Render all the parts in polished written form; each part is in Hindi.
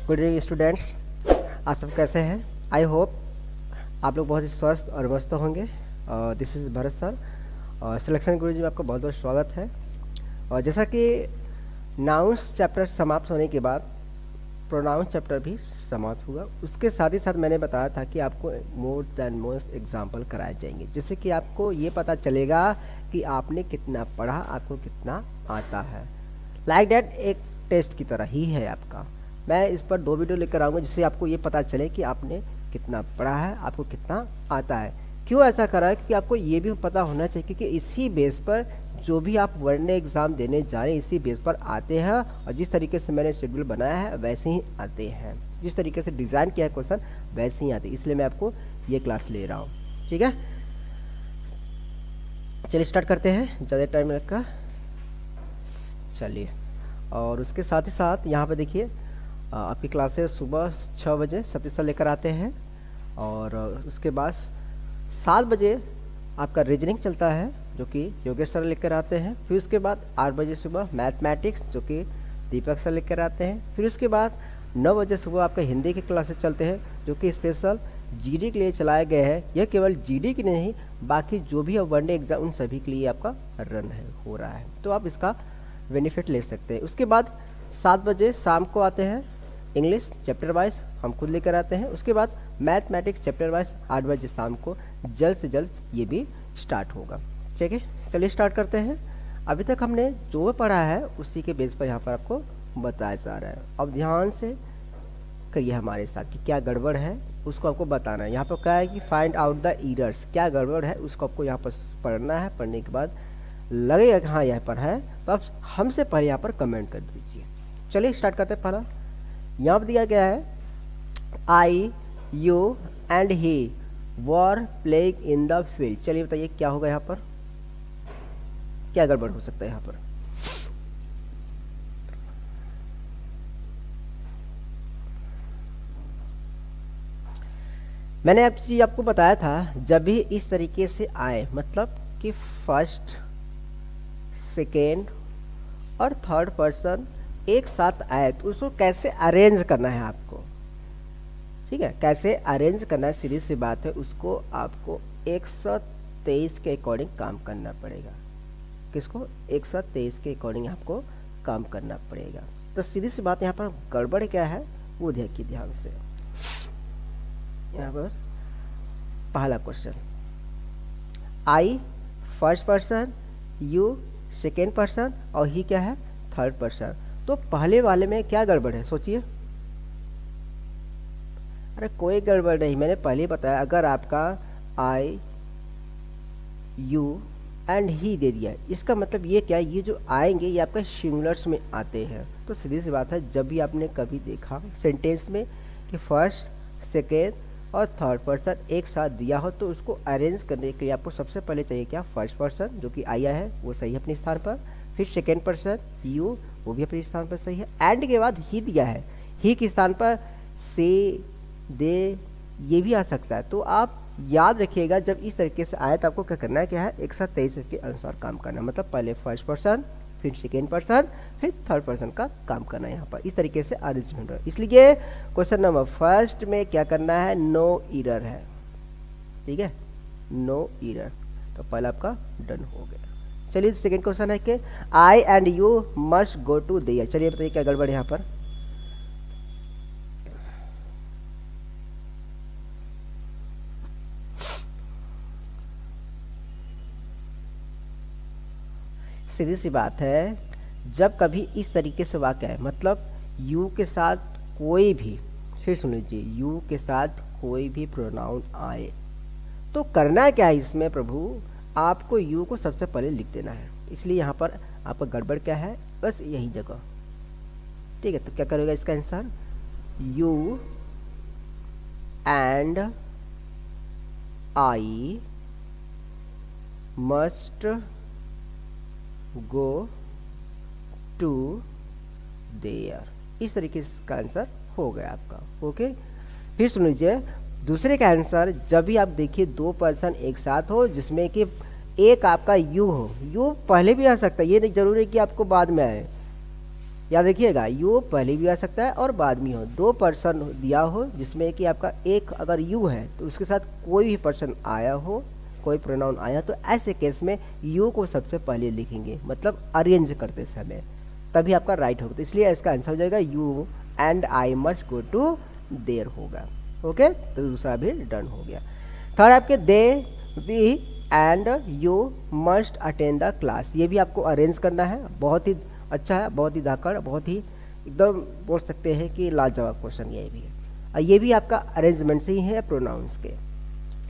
गुड इवनिंग स्टूडेंट्स, आप सब कैसे हैं? आई होप आप लोग बहुत ही स्वस्थ और मस्त होंगे। दिस इज़ भरत सर और सिलेक्शन गुरु जी में आपका बहुत बहुत स्वागत है। और जैसा कि नाउंस चैप्टर समाप्त होने के बाद प्रोनाउंस चैप्टर भी समाप्त हुआ, उसके साथ ही साथ मैंने बताया था कि आपको मोर दैन मोस्ट एग्जाम्पल कराए जाएंगे, जिससे कि आपको ये पता चलेगा कि आपने कितना पढ़ा, आपको कितना आता है। लाइक दैट एक टेस्ट की तरह ही है आपका। मैं इस पर 2 वीडियो लेकर आऊँगा जिससे आपको ये पता चले कि आपने कितना पढ़ा है, आपको कितना आता है। क्यों ऐसा करा है? क्योंकि आपको ये भी पता होना चाहिए कि इसी बेस पर जो भी आप वन डे एग्ज़ाम देने जा रहे हैं इसी बेस पर आते हैं, और जिस तरीके से मैंने शेड्यूल बनाया है वैसे ही आते हैं, जिस तरीके से डिज़ाइन किया है क्वेश्चन वैसे ही आते हैं। इसलिए मैं आपको ये क्लास ले रहा हूँ, ठीक है। चलिए स्टार्ट करते हैं, ज़्यादा टाइम रखा चलिए। और उसके साथ ही साथ यहाँ पे देखिए आपकी क्लासेस सुबह 6 बजे सतीश सर लेकर आते हैं, और उसके बाद 7 बजे आपका रीजनिंग चलता है जो कि योगेश सर लेकर आते हैं। फिर उसके बाद 8 बजे सुबह मैथमेटिक्स जो कि दीपक सर लेकर आते हैं। फिर उसके बाद 9 बजे सुबह आपका हिंदी के क्लासेस चलते हैं जो कि स्पेशल जीडी के लिए चलाए गए हैं। यह केवल जीडी की नहीं, बाकी जो भी अब वनडे एग्जाम उन सभी के लिए आपका रन हो रहा है, तो आप इसका बेनिफिट ले सकते हैं। उसके बाद 7 बजे शाम को आते हैं इंग्लिश चैप्टर वाइज, हम खुद लेकर आते हैं। उसके बाद मैथमेटिक्स चैप्टर वाइज 8 बजे शाम को जल्द से जल्द ये भी स्टार्ट होगा, ठीक है। चलिए स्टार्ट करते हैं। अभी तक हमने जो पढ़ा है उसी के बेस पर यहाँ पर आपको बताया जा रहा है। अब ध्यान से करिए हमारे साथ कि क्या गड़बड़ है उसको आपको बताना है। यहाँ पर क्या है कि फाइंड आउट द एरर्स, क्या गड़बड़ है उसको आपको यहाँ पर पढ़ना है। पढ़ने के बाद लगेगा कि हाँ यहाँ पर है तो आप हमसे पहले यहाँ पर कमेंट कर दीजिए। चलिए स्टार्ट करते हैं। पहला यहाँ पर दिया गया है I you and he were playing in the field. चलिए बताइए क्या होगा यहाँ पर, क्या गड़बड़ हो सकता है यहाँ पर। मैंने एक चीज आपको बताया था, जब भी इस तरीके से आए मतलब कि फर्स्ट सेकेंड और थर्ड पर्सन एक साथ आए तो उसको कैसे अरेंज करना है आपको, ठीक है। कैसे अरेंज करना है, सीधी सी बात है, उसको आपको 123 के अकॉर्डिंग काम करना पड़ेगा। किसको? 123 के अकॉर्डिंग आपको काम करना पड़ेगा। तो सीधी सी बात यहाँ पर गड़बड़ क्या है वो देखिए ध्यान से। यहाँ पर पहला question, I first person, you second person और ही क्या है थर्ड पर्सन। तो पहले वाले में क्या गड़बड़ है सोचिए। अरे कोई गड़बड़ नहीं, मैंने पहले ही बताया। अगर आपका आई यू एंड ही दे दिया है, इसका मतलब ये क्या है, ये जो आएंगे ये आपका सिंगुलर्स में आते हैं। तो सीधी सी बात है, जब भी आपने कभी देखा सेंटेंस में कि फर्स्ट सेकेंड और थर्ड पर्सन एक साथ दिया हो तो उसको अरेंज करने के लिए आपको सबसे पहले चाहिए क्या, फर्स्ट पर्सन जो कि आया है वो सही है अपने स्थान पर, फिर सेकेंड पर्सन यू वो भी अपने स्थान पर सही है, एंड के बाद ही दिया है, ही के स्थान पर से दे ये भी आ सकता है। तो आप याद रखिएगा जब इस तरीके से आए तो आपको क्या करना है, क्या है 123 के अनुसार काम करना है। मतलब पहले फर्स्ट पर्सन फिर सेकेंड पर्सन फिर थर्ड पर्सन का काम करना है। यहाँ पर इस तरीके से अरेंजमेंट है। इसलिए क्वेश्चन नंबर फर्स्ट में क्या करना है, नो एरर है, ठीक है, नो एरर। तो पहला आपका डन हो गया। चलिए सेकेंड क्वेश्चन है कि I and you must go to there. चलिए बताइए क्या गड़बड़ है यहाँ पर। सीधी सी बात है, जब कभी इस तरीके से वाक्य है मतलब यू के साथ कोई भी, फिर सुन लीजिए, यू के साथ कोई भी प्रोनाउन आए तो करना क्या है इसमें प्रभु, आपको यू को सबसे पहले लिख देना है। इसलिए यहाँ पर आपका गड़बड़ क्या है, बस यही जगह, ठीक है। तो क्या करेगा इसका answer, you and I must go to there. इस तरीके से इसका आंसर हो गया आपका, ओके। फिर सुन लीजिए दूसरे का आंसर, जब भी आप देखिए 2 पर्सन एक साथ हो जिसमें कि एक आपका यू हो, यू पहले भी आ सकता है, ये नहीं जरूरी कि आपको बाद में आए, याद रखिएगा, यू पहले भी आ सकता है और बाद में हो। दो पर्सन दिया हो जिसमें कि आपका एक अगर यू है तो उसके साथ कोई भी पर्सन आया हो, कोई प्रोनाउन आया, तो ऐसे केस में यू को सबसे पहले लिखेंगे, मतलब अरेंज करते समय, तभी आपका राइट होगा। तो इसलिए इसका आंसर हो जाएगा you and I must go to there होगा। ओके, तो दूसरा भी डन हो गया। थर्ड आपके दे, we and you must attend the class, ये भी आपको अरेंज करना है। बहुत ही अच्छा है, बहुत ही धाकड़, बहुत ही एकदम बोल सकते हैं कि लाजवाब क्वेश्चन ये भी है। और ये भी आपका अरेंजमेंट से ही है प्रोनाउंस के,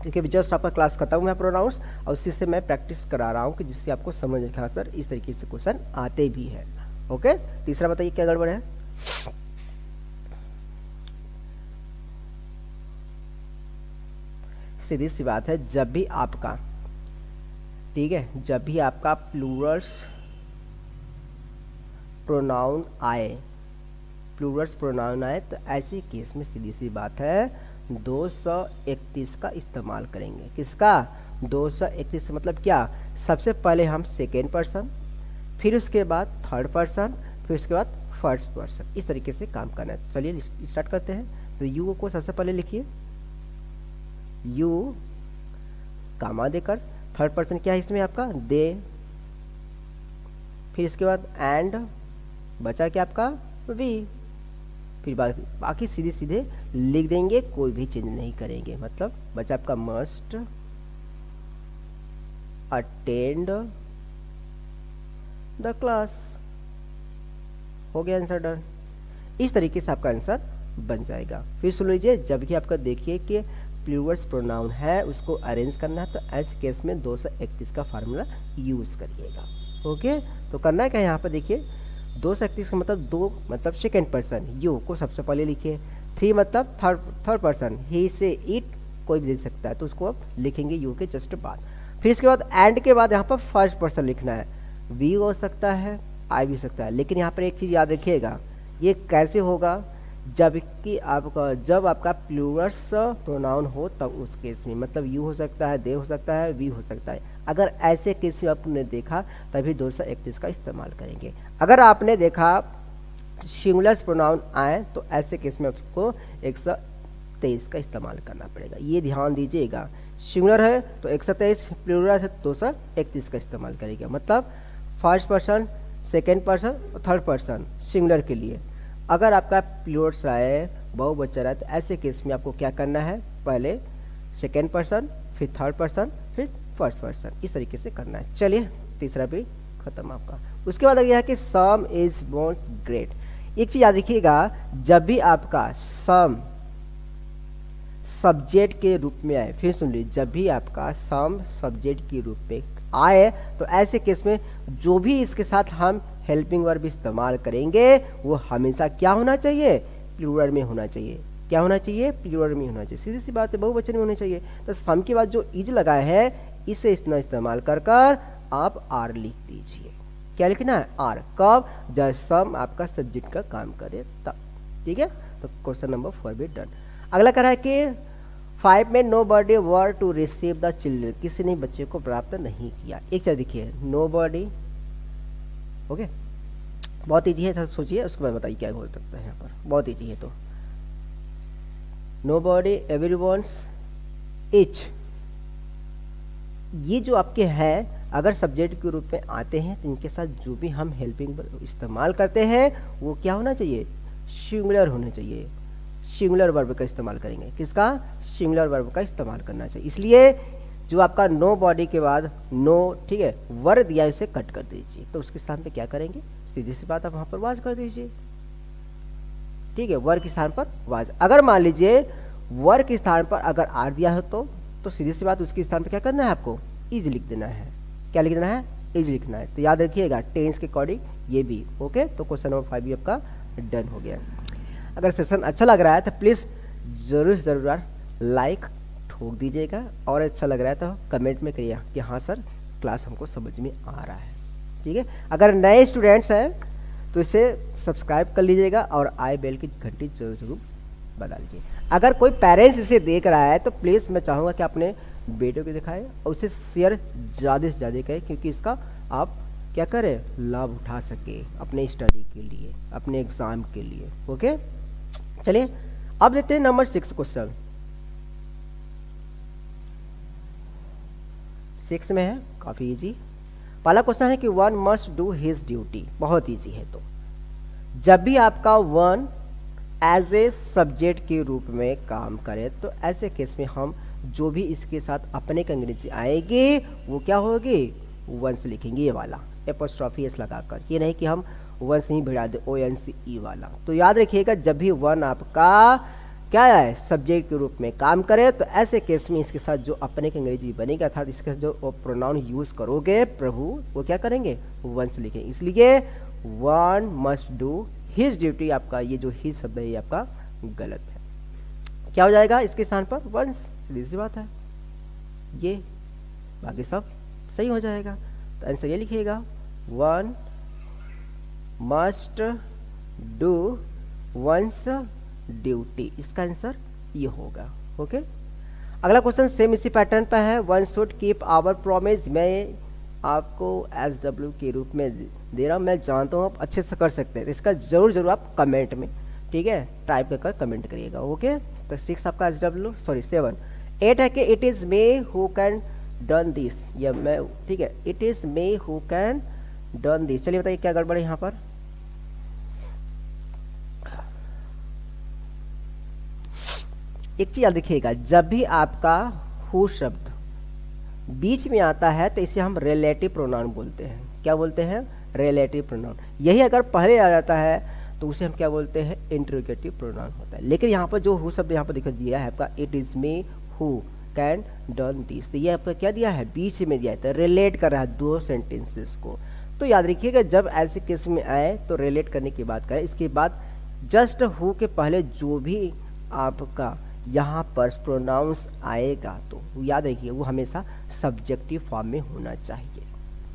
क्योंकि जस्ट आपका क्लास खत्म हुआ है प्रोनाउंस, और उसी से मैं प्रैक्टिस करा रहा हूँ कि जिससे आपको समझ में हाँ सर इस तरीके से क्वेश्चन आते भी है। ओके, तीसरा बताइए क्या गड़बड़ है। सीधी सी बात है, जब भी आपका, ठीक है, जब भी आपका प्लूरल्स प्रोनाउन आए, प्लूरल्स प्रोनाउन आए, तो ऐसी केस में सीधी सी बात है 231 का इस्तेमाल करेंगे। किसका? 231 मतलब क्या, सबसे पहले हम सेकेंड पर्सन, फिर उसके बाद थर्ड पर्सन, फिर उसके बाद फर्स्ट पर्सन, इस तरीके से काम करना है। चलिए स्टार्ट करते हैं। तो यू को सबसे पहले लिखिए, यू कामा देकर, थर्ड पर्सन क्या है इसमें आपका, दे, फिर इसके बाद एंड, बचा क्या आपका वी, फिर बाकी सीधे सीधे लिख देंगे, कोई भी चेंज नहीं करेंगे। मतलब बचा आपका मस्ट अटेंड द क्लास, हो गया आंसर डन। इस तरीके से आपका आंसर बन जाएगा। फिर सुन लीजिए, जब भी आपका देखिए कि प्लूरल्स प्रोनाउन है उसको अरेंज करना है, तो ऐसे केस में 231 का फार्मूला यूज करिएगा। ओके, तो करना है क्या, यहाँ पर देखिए 231 का मतलब दो मतलब सेकेंड पर्सन, यू को सबसे पहले लिखिए, 3 मतलब थर्ड पर्सन, ही से इट, कोई भी दे सकता है, तो उसको आप लिखेंगे यू के जस्ट बाद। फिर इसके बाद एंड के बाद यहाँ पर फर्स्ट पर्सन लिखना है, वी हो सकता है, आई भी हो सकता है, लेकिन यहाँ पर एक चीज़ याद रखिएगा, ये कैसे होगा, जबकि आपका जब आपका प्लूरल्स प्रोनाउन हो तब उस केस में, मतलब यू हो सकता है, दे हो सकता है, वी हो सकता है। अगर ऐसे केस में आपने देखा तभी 231 का इस्तेमाल करेंगे। अगर आपने देखा सिंगुलर प्रोनाउन आए तो ऐसे केस में आपको 123 का इस्तेमाल करना पड़ेगा। ये ध्यान दीजिएगा, सिंगुलर है तो 123, प्लूरल है तो 231 का इस्तेमाल करेगा। मतलब फर्स्ट पर्सन, सेकेंड पर्सन और थर्ड पर्सन सिंगुलर के लिए। अगर आपका प्लूरल्स आए, बहुवचन है, तो ऐसे केस में आपको क्या करना है, पहले सेकेंड पर्सन, फिर थर्ड पर्सन, फिर फर्स्ट पर्सन, इस तरीके से करना है। चलिए तीसरा भी खत्म आपका। उसके बाद यह है कि सम इज मोर ग्रेट। एक चीज याद रखिएगा, जब भी आपका सम सब्जेक्ट के रूप में आए, फिर सुन लीजिए, जब भी आपका सम सब्जेक्ट के रूप में आए तो ऐसे केस में जो भी इसके साथ हम हेल्पिंग वर्ब इस्तेमाल करेंगे वो हमेशा क्या होना चाहिए, प्लूरल में होना चाहिए। क्या होना चाहिए, प्लूरल में होना चाहिए। सीधी सी बात है, बहुवचन में होना चाहिए। तो सम के बाद जो इज लगा है इसे इतना इस्तेमाल कर आप आर लिख दीजिए। क्या लिखना है, आर। कब, जब सम आपका सब्जेक्ट का काम करे तब। ठीक है, तो क्वेश्चन नंबर 4 भी डन। अगला कह रहा है कि 5 में nobody were to receive the children, किसी ने बच्चे को प्राप्त नहीं किया। एक चीज देखिए, नो बॉडी, ओके, बहुत ईजी है, सोचिए उसके बाद बताइए क्या बोल सकता है। यहाँ पर बहुत ईजी है, तो नो बॉडी, एवरीवन्स, इच, ये जो आपके हैं अगर सब्जेक्ट के रूप में आते हैं तो इनके साथ जो भी हम हेल्पिंग इस्तेमाल करते हैं वो क्या होना चाहिए, सिंगुलर होना चाहिए। सिंगुलर वर्ब का इस्तेमाल करेंगे। किसका, सिंगुलर वर्ब का इस्तेमाल करना चाहिए। इसलिए जो आपका नो बॉडी के बाद नो, ठीक है, वर दिया इसे कट कर दीजिए, तो उसके स्थान पे क्या करेंगे, सीधी सी बात आप वहां पर वाज कर दीजिए। ठीक है, वर के स्थान पर वाज। अगर मान लीजिए वर के स्थान पर अगर आर दिया हो तो सीधी सी बात उसके स्थान पर क्या करना है, आपको इज लिख देना है। क्या लिख देना है, इज लिखना है। तो याद रखिएगा टेंस के अकॉर्डिंग ये भी। ओके, तो क्वेश्चन नंबर 5 भी आपका डन हो गया। अगर सेशन अच्छा लग रहा है तो प्लीज़ ज़रूर लाइक ठोक दीजिएगा, और अच्छा लग रहा है तो कमेंट में करिए कि हाँ सर क्लास हमको समझ में आ रहा है। ठीक है, अगर नए स्टूडेंट्स हैं तो इसे सब्सक्राइब कर लीजिएगा और आई बेल की घंटी जरूर बजा लीजिए। अगर कोई पेरेंट्स इसे देख रहा है तो प्लीज़ मैं चाहूँगा कि अपने बेटे को दिखाएं और उसे शेयर ज़्यादा से ज़्यादा करें, क्योंकि इसका आप क्या करे, लाभ उठा सके अपने स्टडी के लिए, अपने एग्जाम के लिए। ओके, चलिए अब देखते हैं नंबर 6 क्वेश्चन। 6 में है, काफी इजी। पहला क्वेश्चन है कि one must do his duty, बहुत इजी है। तो जब भी आपका वन एज ए सब्जेक्ट के रूप में काम करे तो ऐसे केस में हम जो भी इसके साथ अपने के अंग्रेजी आएगी वो क्या होगी, वन से लिखेंगे, ये वाला एपोस्ट्रॉफी एस लगाकर। ये नहीं कि हम वन से ही भिड़ा दे ONCE वाला। तो याद रखिएगा जब भी वन आपका क्या है, सब्जेक्ट के रूप में काम करे तो ऐसे केस में इसके साथ जो अपने के अंग्रेजी बनेगा अर्थात इसके साथ जो प्रोनाउन यूज करोगे प्रभु, वो क्या करेंगे, वन से लिखेंगे। इसलिए one must do his duty, आपका ये जो हिज शब्द है ये आपका गलत है। क्या हो जाएगा इसके स्थान पर, वंस, सीधी सी बात है ये, बाकी सब सही हो जाएगा। तो आंसर ये लिखिएगा, one must do once duty, इसका आंसर ये होगा। ओके, अगला क्वेश्चन सेम इसी पैटर्न पर है। One should keep our promise, मैं आपको SW के रूप में दे रहा हूँ, मैं जानता हूँ आप अच्छे से कर सकते हैं, इसका जरूर आप कमेंट में, ठीक है, टाइप कर कमेंट करिएगा। ओके, तो 6 आपका SW, सॉरी 7। 8 है कि it is may who can done this, या मैं, ठीक है, it is may who can done this. चलिए बताइए क्या गड़बड़ है यहाँ पर। एक चीज याद रखिएगा, जब भी आपका हु शब्द बीच में आता है तो इसे हम रिलेटिव प्रोनाउन बोलते हैं। क्या बोलते हैं, रिलेटिव प्रोनाउन। यही अगर पहले आ जाता है तो उसे हम क्या बोलते हैं, इंट्रोगेटिव प्रोनाउन होता है। लेकिन यहाँ पर जो हु शब्द यहाँ पर देखो दिया है आपका, it is may who can done this, तो ये आपका क्या दिया है, बीच में दिया है, तो रिलेट कर रहा है दो सेंटेंसेस को। तो याद रखिएगा जब ऐसे केस में आए तो रिलेट करने की बात करें। इसके बाद जस्ट हु के पहले जो भी आपका यहाँ पर प्रोनाउंस आएगा तो याद रखिए वो हमेशा सब्जेक्टिव फॉर्म में होना चाहिए।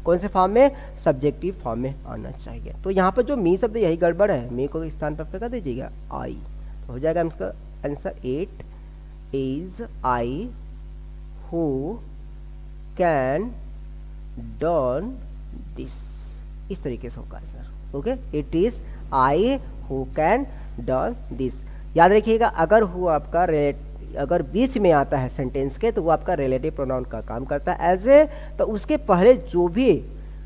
कौन से फॉर्म में, सब्जेक्टिव फॉर्म में आना चाहिए। तो यहाँ पर जो मी शब्द यही गड़बड़ है, मी को स्थान पर कर दीजिएगा आई, तो हो जाएगा इसका answer 8 is I who can done this, इस तरीके से होगा answer. Okay, it is I who can done this. याद रखिएगा अगर हु आपका अगर बीच में आता है सेंटेंस के तो वो आपका रिलेटिव प्रोनाउन का काम करता है एज ए, तो उसके पहले जो भी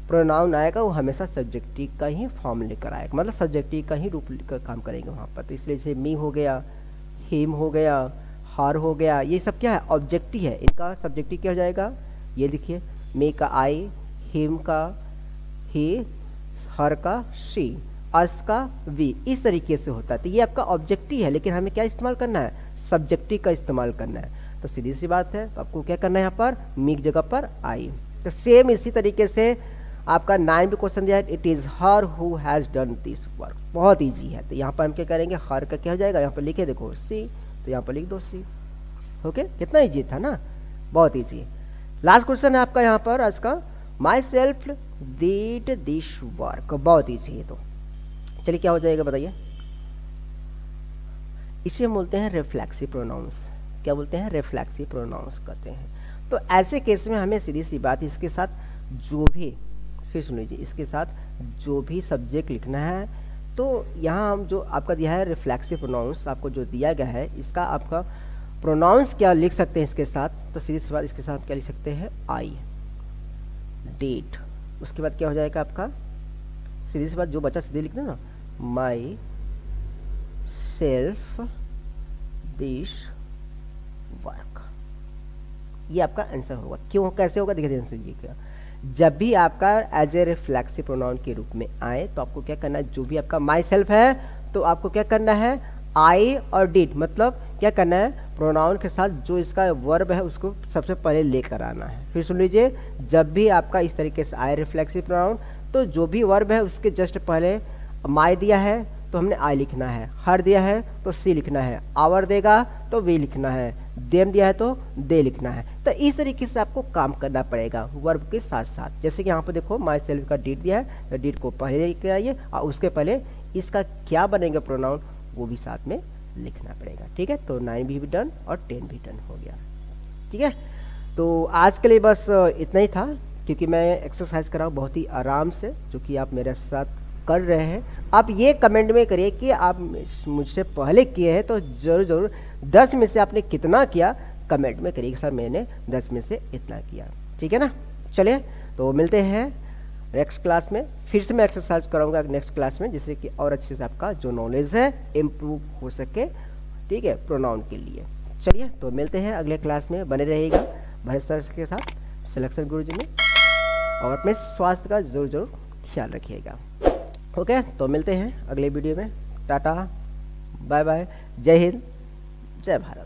प्रोनाउन आएगा वो हमेशा सब्जेक्टिव का ही फॉर्म लेकर आएगा, मतलब सब्जेक्टिव का ही रूप का काम करेंगे वहाँ पर। तो इसलिए जैसे मी हो गया, हिम हो गया, हर हो गया, ये सब क्या है, ऑब्जेक्टिव है, इनका सब्जेक्टिव क्या हो जाएगा, ये लिखिए, मे का आई, हिम का ही, हर का शी, अस का वी, इस तरीके से होता है। तो ये आपका ऑब्जेक्टिव है, लेकिन हमें क्या इस्तेमाल करना है, सब्जेक्टिव का इस्तेमाल करना है। तो सीधी सी बात है, तो आपको क्या करना है यहाँ पर, मी की जगह पर आई। तो सेम इसी तरीके से आपका 9 भी क्वेश्चन दिया है, it is her who has done this work, बहुत इजी है। तो यहाँ पर हम क्या करेंगे, हर का क्या हो जाएगा, यहाँ पर लिखे देखो सी, तो यहाँ पर लिख दो सी। ओके, कितना इजी था ना, बहुत इजी है। लास्ट क्वेश्चन है आपका यहाँ पर आज का, my self did this work, बहुत इजी है। तो चलिए क्या हो जाएगा बताइए, इसे हम बोलते हैं रिफ्लेक्सिव प्रोनाउंस। क्या बोलते हैं, रिफ्लेक्सिव प्रोनाउंस कहते हैं। तो ऐसे केस में हमें सीधी सी बात, इसके साथ जो भी, फिर सुन लीजिए, इसके साथ जो भी सब्जेक्ट लिखना है, तो यहाँ हम जो आपका दिया है रिफ्लेक्सिव प्रोनाउंस, आपको जो दिया गया है इसका आपका प्रोनाउंस क्या लिख सकते हैं इसके साथ, तो सीधी सी बात इसके साथ क्या लिख सकते हैं, आई, डेट। उसके बाद क्या हो जाएगा आपका, सीधी सी बात जो बच्चा सीधे लिखते हैं ना, माई सेल्फ दिस वर्क, ये आपका आंसर होगा। क्यों, कैसे होगा, देखिए ध्यान से क्या, जब भी आपका एज ए रिफ्लेक्सिव प्रोनाउन के रूप में आए तो आपको क्या करना है, जो भी आपका माई सेल्फ है तो आपको क्या करना है, आई और डिड, मतलब क्या करना है, प्रोनाउन के साथ जो इसका वर्ब है उसको सबसे पहले लेकर आना है। फिर सुन लीजिए, जब भी आपका इस तरीके से आए रिफ्लेक्सिव प्रोनाउन, तो जो भी वर्ब है उसके जस्ट पहले माई दिया है तो हमने आई लिखना है, हर दिया है तो सी लिखना है, आवर देगा तो वी लिखना है, देम दिया है तो दे लिखना है। तो इस तरीके से आपको काम करना पड़ेगा वर्ब के साथ साथ। जैसे कि यहाँ पर देखो माई सेल्फ का डिड दिया है, तो डिड को पहले लेके आइए और उसके पहले इसका क्या बनेगा प्रोनाउन वो भी साथ में लिखना पड़ेगा। ठीक है, तो 9 भी डन और 10 भी डन हो गया। ठीक है, तो आज के लिए बस इतना ही था। क्योंकि मैं एक्सरसाइज कर रहा हूँ बहुत ही आराम से, जो कि आप मेरे साथ कर रहे हैं। आप ये कमेंट में करिए कि आप मुझसे पहले किए हैं, तो ज़रूर ज़रूर 10 में से आपने कितना किया कमेंट में करिए, सर मैंने 10 में से इतना किया। ठीक है ना। चलिए तो मिलते हैं नेक्स्ट क्लास में। फिर से मैं एक्सरसाइज कराऊंगा नेक्स्ट क्लास में, जिससे कि और अच्छे से आपका जो नॉलेज है इम्प्रूव हो सके। ठीक है, प्रोनाउन के लिए। चलिए तो मिलते हैं अगले क्लास में। बने रहिएगा भारत सर के साथ सिलेक्शन गुरुजी में, और अपने स्वास्थ्य का जरूर जरूर ख्याल रखिएगा। ओके, तो मिलते हैं अगले वीडियो में। टाटा, बाय बाय, जय हिंद, जय भारत।